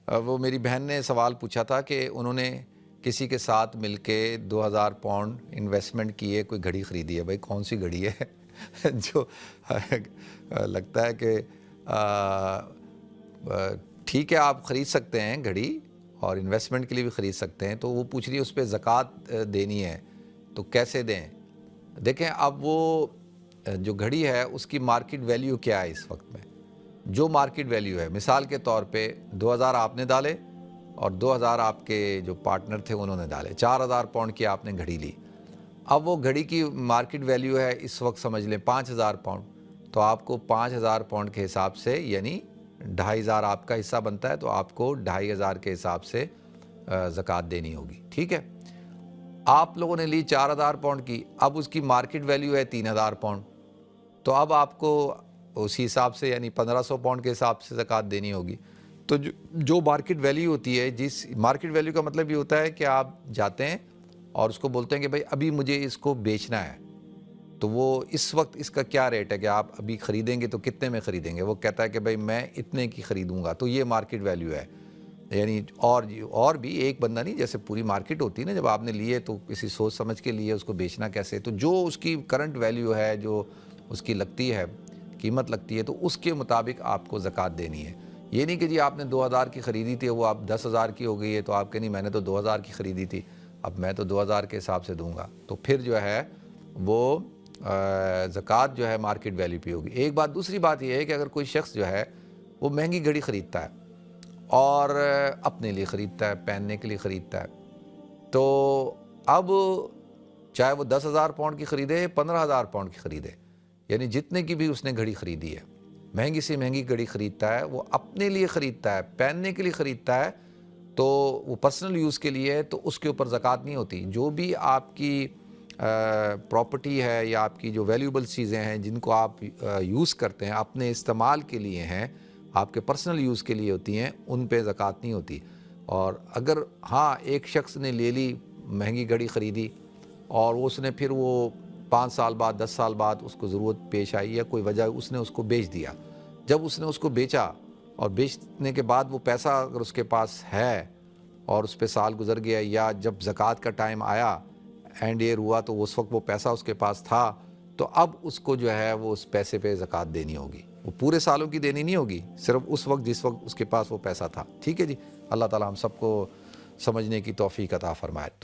وہ میری بہن نے سوال پوچھا تھا کہ انہوں نے کسی کے ساتھ مل کے 2000 پاؤنڈ انویسٹمنٹ کیے، کوئی گھڑی خریدی ہے۔ بھائی کون سی گھڑی ہے جو لگتا ہے کہ ٹھیک ہے آپ خرید سکتے ہیں گھڑی، اور انویسٹمنٹ کے لیے بھی خرید سکتے ہیں، تو وہ پوچھ رہی ہے اس پہ زکوٰۃ دینی ہے تو کیسے دیں؟ دیکھیں اب وہ جو گھڑی ہے اس کی مارکیٹ ویلیو کیا ہے اس وقت میں، جو مارکیٹ ویلیو ہے، مثال کے طور پہ 2000 آپ نے ڈالے اور 2000 آپ کے جو پارٹنر تھے انہوں نے ڈالے، 4000 پاؤنڈ کی آپ نے گھڑی لی۔ اب وہ گھڑی کی مارکیٹ ویلیو ہے اس وقت سمجھ لیں 5000 پاؤنڈ، تو آپ کو 5000 پاؤنڈ کے حساب سے یعنی 2500 آپ کا حصہ بنتا ہے، تو آپ کو 2500 کے حساب سے زکوٰۃ دینی ہوگی، ٹھیک ہے۔ آپ لوگوں نے لی 4000 پاؤنڈ کی، اب اس کی مارکیٹ ویلیو ہے 3000 پاؤنڈ، تو اب آپ کو اسی حساب سے یعنی 1500 پاؤنڈ کے حساب سے زکوٰۃ دینی ہوگی۔ تو جو مارکیٹ ویلیو ہوتی ہے، جس مارکیٹ ویلیو کا مطلب یہ ہوتا ہے کہ آپ جاتے ہیں اور اس کو بولتے ہیں کہ بھائی ابھی مجھے اس کو بیچنا ہے، تو وہ اس وقت اس کا کیا ریٹ ہے کہ آپ ابھی خریدیں گے تو کتنے میں خریدیں گے؟ وہ کہتا ہے کہ بھائی میں اتنے کی خریدوں گا، تو یہ مارکیٹ ویلیو ہے۔ یعنی اور بھی ایک بندہ نہیں، جیسے پوری مارکیٹ ہوتی ہے نا، جب آپ نے لیے تو کسی سوچ سمجھ کے لیے، اس کو بیچنا کیسے، تو جو اس کی کرنٹ ویلیو ہے، جو اس کی لگتی ہے قیمت لگتی ہے، تو اس کے مطابق آپ کو زکوٰۃ دینی ہے۔ یہ نہیں کہ جی آپ نے 2000 کی خریدی تھی، وہ آپ 10000 کی ہو گئی ہے، تو آپ کہ نہیں میں نے تو 2000 کی خریدی تھی، اب میں تو 2000 کے حساب سے دوں گا، تو پھر جو ہے وہ زکوٰۃ جو ہے مارکیٹ ویلیو پہ ہوگی۔ ایک بات، دوسری بات یہ ہے کہ اگر کوئی شخص جو ہے وہ مہنگی گھڑی خریدتا ہے اور اپنے لیے خریدتا ہے، پہننے کے لیے خریدتا ہے، تو اب چاہے وہ 10000 پاؤنڈ کی خریدے، 15000 پاؤنڈ کی خریدے، یعنی جتنے کی بھی اس نے گھڑی خریدی ہے، مہنگی سے مہنگی گھڑی خریدتا ہے، وہ اپنے لیے خریدتا ہے، پہننے کے لیے خریدتا ہے، تو وہ پرسنل یوز کے لیے ہے، تو اس کے اوپر زکوٰۃ نہیں ہوتی۔ جو بھی آپ کی پراپرٹی ہے یا آپ کی جو ویلیوبل چیزیں ہیں جن کو آپ یوز کرتے ہیں، اپنے استعمال کے لیے ہیں، آپ کے پرسنل یوز کے لیے ہوتی ہیں، ان پہ زکوٰۃ نہیں ہوتی۔ اور اگر ہاں ایک شخص نے لے لی، مہنگی گھڑی خریدی، اور اس نے پھر وہ 5 سال بعد 10 سال بعد اس کو ضرورت پیش آئی یا کوئی وجہ، اس نے اس کو بیچ دیا۔ جب اس نے اس کو بیچا اور بیچنے کے بعد وہ پیسہ اگر اس کے پاس ہے اور اس پہ سال گزر گیا، یا جب زکوٰۃ کا ٹائم آیا، اینڈ ایئر ہوا، تو اس وقت وہ پیسہ اس کے پاس تھا، تو اب اس کو جو ہے وہ اس پیسے پہ زکوٰۃ دینی ہوگی۔ وہ پورے سالوں کی دینی نہیں ہوگی، صرف اس وقت جس وقت اس کے پاس وہ پیسہ تھا، ٹھیک ہے جی۔ اللہ تعالیٰ ہم سب کو سمجھنے کی توفیق عطا فرمائے۔